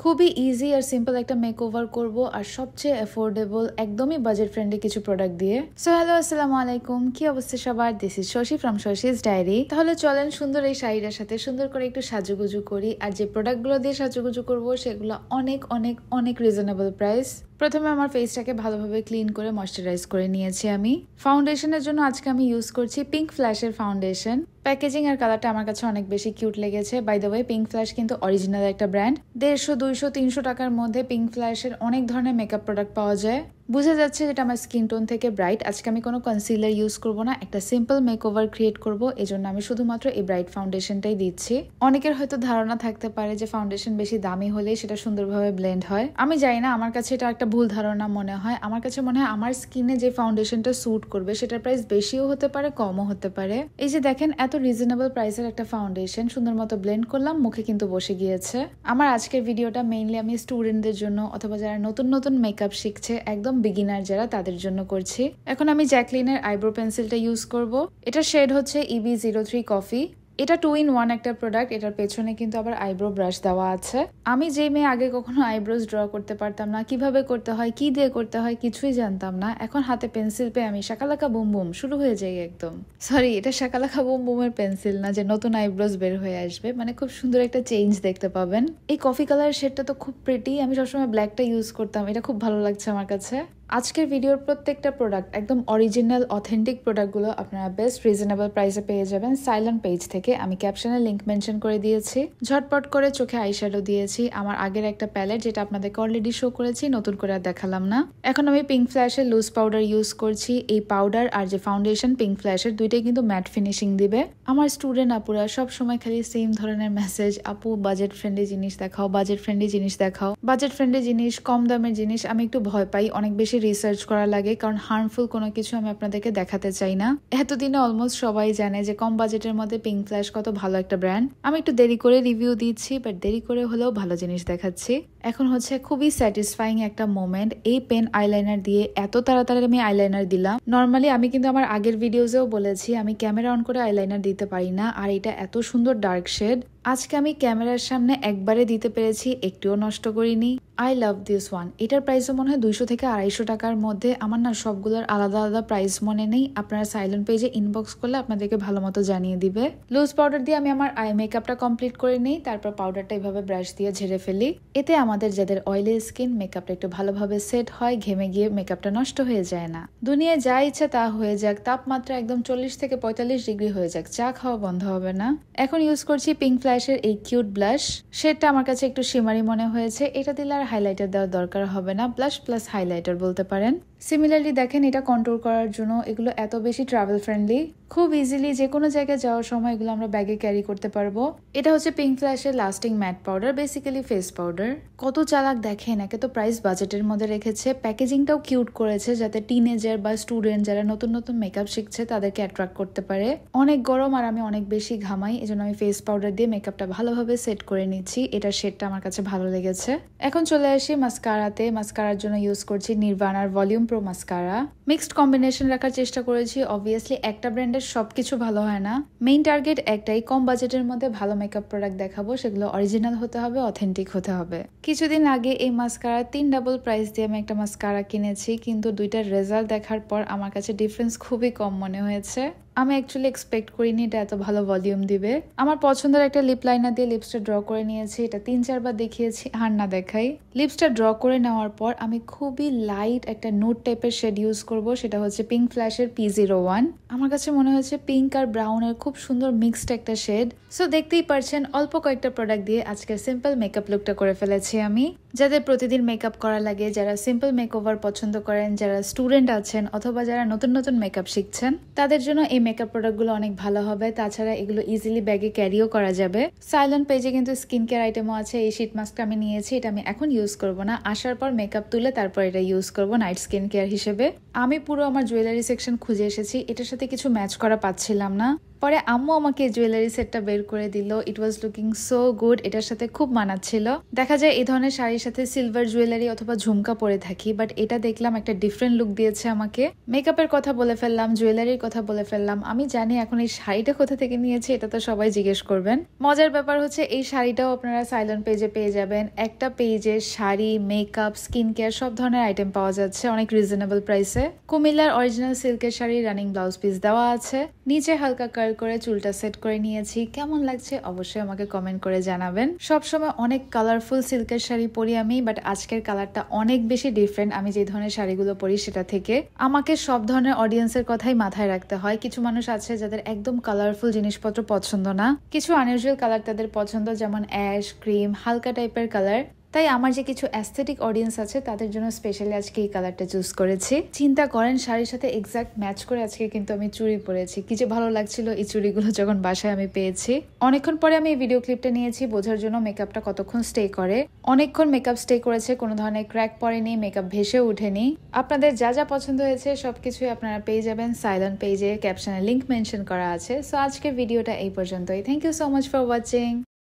খুবই ইজি আর সিম্পল একটা মেকওভার করব আর সবচেয়ে অ্যাফোর্ডেবল একদমই বাজেট ফ্রেন্ডলি কিছু প্রোডাক্ট দিয়ে। সো হ্যালো, আসসালামু আলাইকুম, কি অবস্থা সবার? This is Shashi from Shashi's diary. তাহলে চলেন সুন্দর এই শাড়িটার সাথে সুন্দর করে একটু সাজুগুজু করি। আর যে প্রোডাক্টগুলো দিয়ে সাজুগুজু করব সেগুলো অনেক অনেক অনেক রিজনেবল প্রাইস। প্রথমে আমার ফেসটাকে ভালোভাবে ক্লিন করে ময়শ্চারাইজ করে নিয়েছি। আমি ফাউন্ডেশনের জন্য আজকে আমি ইউজ করছি পিঙ্ক ফ্ল্যাশের ফাউন্ডেশন। প্যাকেজিং আর কালারটা আমার কাছে অনেক বেশি কিউট লেগেছে। By the way, pink flash কিন্তু অরিজিনাল একটা ব্র্যান্ড। 150, 200, 300 টাকার মধ্যে পিঙ্ক ফ্ল্যাশের অনেক ধরনের মেকআপ প্রোডাক্ট পাওয়া যায়। বুঝা যাচ্ছে যেটা আমার স্কিন টোন থেকে ব্রাইট। আজকে আমি কোনো কনসিলার ইউজ করব না, একটা সিম্পল মেকওভার ক্রিয়েট করব। এজন্য আমি শুধুমাত্র এই ব্রাইট ফাউন্ডেশনটাই দিচ্ছি। অনেকের হয়তো ধারণা থাকতে পারে যে ফাউন্ডেশন বেশি দামি হলে সেটা সুন্দরভাবে ব্লেন্ড হয়। আমি জানি না, আমার কাছে এটা একটা ভুল ধারণা মনে হয়। আমার কাছে মনে হয় আমার স্কিনে যে ফাউন্ডেশনটা স্যুট করবে সেটার প্রাইস বেশিও হতে পারে, কমও হতে পারে। এই যে দেখেন, এত রিজনেবল প্রাইসের একটা ফাউন্ডেশন সুন্দর মতো ব্লেন্ড করলাম, মুখে কিন্তু বসে গিয়েছে। আমার আজকের ভিডিওটা মেইনলি আমি স্টুডেন্টদের জন্য অথবা যারা নতুন নতুন মেকআপ শিখছে, একদম বিগিনার যারা, তাদের জন্য করছি। এখন আমি জ্যাকলিনের আইব্রো পেন্সিলটা ইউজ করব। এটা শেড হচ্ছে EB03 কফি। এটা 2-in-1 একটা প্রোডাক্ট। এটার পেছনে কিন্তু আবার আইব্রো ব্রাশ দেওয়া আছে। আমি যে মেয়ে আগে কখনো আইব্রোজ ড্র করতে পারতাম না, কিভাবে করতে হয়, কি দিয়ে করতে হয়, কিছুই জানতাম না, এখন হাতে পেন্সিল পেয়ে আমি শাকালাকা বুম বুম শুরু হয়ে যাই একদম। সরি, এটা শাকালাকা বুম বুমের পেন্সিল না যে নতুন আইব্রোজ বের হয়ে আসবে, মানে খুব সুন্দর একটা চেঞ্জ দেখতে পাবেন। এই কফি কালার শেডটা তো খুব প্রিটি। আমি সবসময় ব্ল্যাকটা ইউজ করতাম, এটা খুব ভালো লাগছে আমার কাছে। আজকের ভিডিওর প্রত্যেকটা প্রোডাক্ট একদম অরিজিনাল অথেন্টিক প্রোডাক্টগুলো আপনারা বেস্ট রিজনেবল প্রাইসে পেয়ে যাবেন সাইলন পেজ থেকে। আমি ক্যাপশনে লিংক মেনশন করে দিয়েছি। ঝটপট করে চোখে আইশ্যাডো দিয়েছি। আমার আগের একটা প্যালেট যেটা আপনাদেরকে অলরেডি শো করেছি, নতুন করে আর দেখালাম না। এখন আমি পিঙ্ক ফ্ল্যাশের লুজ পাউডার ইউজ করছি। এই পাউডার আর যে ফাউন্ডেশন পিঙ্ক ফ্ল্যাশের, দুইটাই কিন্তু ম্যাট ফিনিশিং দিবে। আমার স্টুডেন্ট আপুরা সব সময় খালি সেম ধরনের মেসেজ, আপু বাজেট ফ্রেন্ডলি জিনিস দেখাও, বাজেট ফ্রেন্ডলি জিনিস দেখাও। বাজেট ফ্রেন্ডলি জিনিস, কম দামের জিনিস আমি একটু ভয় পাই, অনেক বেশি রিসার্চ করা লাগে, কারণ হার্মফুল কোনো কিছু আমি আপনাদেরকে দেখাতে চাই না। এতদিনে অলমোস্ট সবাই জানে যে কম বাজেটের মধ্যে পিঙ্ক ফ্ল্যাশ কত ভালো একটা ব্র্যান্ড। আমি একটু দেরি করে রিভিউ দিচ্ছি, বাট দেরি করে হলেও ভালো জিনিস দেখাচ্ছি। এখন হচ্ছে খুবই স্যাটিসফাইং একটা মোমেন্ট। এই পেন আইলাইনার দিয়ে এত তাড়াতাড়ি আমি আইলাইনার দিলাম। নর্মালি আমি কিন্তু আমার আগের ভিডিওতেও বলেছি আমি ক্যামেরা অন করে আইলাইনার দিতে পারি না, আর এটা এত সুন্দর ডার্ক শেড। আজকে আমি ক্যামেরার সামনে একবারে দিতে পেরেছি, একটুও নষ্ট করিনি। I love this one. এটার প্রাইসও মনে হয় 200 থেকে 250 টাকার মধ্যে। আমার না সবগুলোর আলাদা আলাদা প্রাইস মনে নেই। আপনারা সাইলেন্ট পেজে ইনবক্স করলে আপনাদেরকে ভালো মতো জানিয়ে দিবে। লুজ পাউডার দিয়ে আমি আমার আই মেকআপটা কমপ্লিট করে নিই, তারপর পাউডারটা এইভাবে ব্রাশ দিয়ে ঝেড়ে ফেলি। এতে আমাদের যাদের অয়েলি স্কিন, মেকআপটা একটু ভালোভাবে সেট হয়, ঘেমে গিয়ে মেকআপটা নষ্ট হয়ে যায় না। দুনিয়ায় যা ইচ্ছা তা হয়ে যাক, তাপমাত্রা একদম 40 থেকে 45 ডিগ্রি হয়ে যাক, চা খাওয়া বন্ধ হবে না। এখন ইউজ করছি পিঙ্ক ফ্ল্যাশের এই কিউট ব্লাশ। শেডটা আমার কাছে একটু শিমারি মনে হয়েছে। এটা দিলে আর হাইলাইটার দেওয়ার দরকার হবে না, ব্লাশ প্লাস হাইলাইটার বলতে পারেন। সিমিলারলি দেখেন, এটা কন্ট্রোল করার জন্য এগুলো এত বেশি ট্রাভেল ফ্রেন্ডলি। খুব ইজিলি যে কোনো জায়গায় যাওয়ার সময় এগুলো আমরা ব্যাগে ক্যারি করতে পারবো। এটা হচ্ছে পিঙ্ক ফ্ল্যাশের lasting matte powder, basically face powder. কত চালাক দেখেন, একে তো প্রাইস বাজেটের মধ্যে রেখেছে, প্যাকেজিংটাও কিউট করেছে যাতে টিনেজার বা স্টুডেন্ট যারা নতুন নতুন মেকআপ শিখছে তাদেরকে অ্যাট্রাক্ট করতে পারে। অনেক গরম আর আমি অনেক বেশি ঘামাই, এজন্য আমি ফেস পাউডার দিয়ে মেকআপটা ভালোভাবে সেট করে নিচ্ছি। এটার শেডটা আমার কাছে ভালো লেগেছে। এখন চলে আসি মাস্কারাতে। মাস্কারার জন্য ইউজ করছি নির্বাণার volume pro mascara. Mixed combination রাখার চেষ্টা করেছি। অবভিয়াসলি একটা ব্র্যান্ডের সবকিছু ভালো হয় না। মেইন টার্গেট একটাই, কম বাজেটের মধ্যে ভালো মেকআপ প্রোডাক্ট দেখাবো, সেগুলো অরিজিনাল হতে হবে, অথেন্টিক হতে হবে। কিছুদিন আগে এই মাস্কারা 3 ডাবল প্রাইস দিয়ে আমি একটা মাস্কারা কিনেছি, কিন্তু দুইটার রেজাল্ট দেখার পর আমার কাছে ডিফারেন্স খুবই কম মনে হয়েছে। আমি অ্যাকচুয়ালি এক্সপেক্ট করিনি এটা এত ভালো ভলিউম দিবে। আমার পছন্দের একটা লিপ লাইনার দিয়ে লিপসটা ড্র করে নিয়েছি। এটা 3-4 বার দেখিয়েছি, আর না দেখাই। লিপসটা ড্র করে নেওয়ার পর আমি খুবই লাইট একটা নুড টাইপের শেড ইউজ করব, সেটা হচ্ছে পিঙ্ক ফ্ল্যাশের P01। আমার কাছে মনে হচ্ছে পিঙ্ক আর ব্রাউনের খুব সুন্দর মিক্সড একটা শেড। সো দেখতেই পারছেন, অল্প কয়েকটা প্রোডাক্ট দিয়ে আজকে সিম্পল মেকআপ লুকটা করে ফেলেছি আমি। যাদের প্রতিদিন মেকআপ করা লাগে, যারা সিম্পল মেকওভার পছন্দ করেন, যারা স্টুডেন্ট আছেন অথবা যারা নতুন নতুন মেকআপ শিখছেন, তাদের জন্য এই মেকআপ প্রোডাক্টগুলো অনেক ভালো হবে। তাছাড়া এগুলো ইজিলি ব্যাগে ক্যারিও করা যাবে। সাইলেন্ট পেজে কিন্তু স্কিন কেয়ার আইটেমও আছে। এই শীট মাস্কটা আমি নিয়েছি, এটা আমি এখন ইউজ করব না, আসার পর মেকআপ তুলে তারপর এটা ইউজ করব নাইট স্কিন কেয়ার হিসেবে। আমি পুরো আমার জুয়েলারি সেকশন খুঁজে এসেছি, এটার সাথে কিছু ম্যাচ করা পাচ্ছিলাম না। পরে আম্মু আমাকে জুয়েলারি সেটটা বের করে দিল। ইট ওয়াজ লুকিং সো গুড, এটার সাথে খুব মানাচ্ছিল। দেখা যায় এই ধরনের শাড়ির সাথে সিলভার জুয়েলারি অথবা ঝুমকা পরে থাকি, বাট এটা দেখলাম একটা ডিফারেন্ট লুক দিয়েছে আমাকে। মেকআপের কথা বলে ফেললাম, জুয়েলারির কথা বলে ফেললাম। আমি জানি এখন এই শাড়িটা কোথা থেকে নিয়েছি এটা তো সবাই জিজ্ঞেস করবেন। মজার ব্যাপার হচ্ছে এই শাড়িটাও আপনারা সাইলন পেজে পেয়ে যাবেন। একটা পেজে শাড়ি, মেকআপ, স্কিন কেয়ার সব ধরনের আইটেম পাওয়া যাচ্ছে অনেক রিজনেবল প্রাইসে। কুমিল্লার অরিজিনাল সিল্কের শাড়ি রানিং ব্লাউজ পিস দেওয়া আছে। নিচে হালকা কার্ল করে চুলটা সেট করে নিয়েছি। কেমন লাগছে অবশ্যই আমাকে কমেন্ট করে জানাবেন। সবসময় অনেক কালারফুল সিল্কের শাড়ি পরি আমি, বাট আজকের কালারটা অনেক বেশি ডিফারেন্ট আমি যে ধরনের শাড়িগুলো পরি সেটা থেকে। আমাকে সব ধরনের অডিয়েন্সের কথাই মাথায় রাখতে হয়। কিছু মানুষ আছে যাদের একদম কালারফুল জিনিসপত্র পছন্দ না, কিছু আনইউজুয়াল কালার তাদের পছন্দ, যেমন অ্যাশ, ক্রিম, হালকা টাইপের কালার। তাই আমার যে কিছু অ্যাস্থেটিক অডিয়েন্স আছে তাদের জন্য স্পেশালি আজকে এই কালারটা চুজ করেছি। চিন্তা করেন শাড়ির সাথে এক্সাক্ট ম্যাচ করে আজকে কিন্তু আমি চুড়ি পরেছি। কি যে ভালো লাগছিল এই চুড়িগুলো যখন বাসায় আমি পেয়েছি। অনেকক্ষণ পরে আমি এই ভিডিও ক্লিপটা নিয়েছি বোঝার জন্য মেকআপটা কতক্ষণ স্টে করে। অনেকক্ষণ মেকআপ স্টে করেছে, কোনো ধরনের ক্র্যাক পড়েনি, মেকআপ ভেসে ওঠেনি। আপনাদের যা যা পছন্দ হয়েছে সবকিছুই আপনারা পেয়ে যাবেন সাইলন পেজে, ক্যাপশনে লিংক মেনশন করা আছে। সো আজকের ভিডিওটা এই পর্যন্তই। Thank you so much for watching.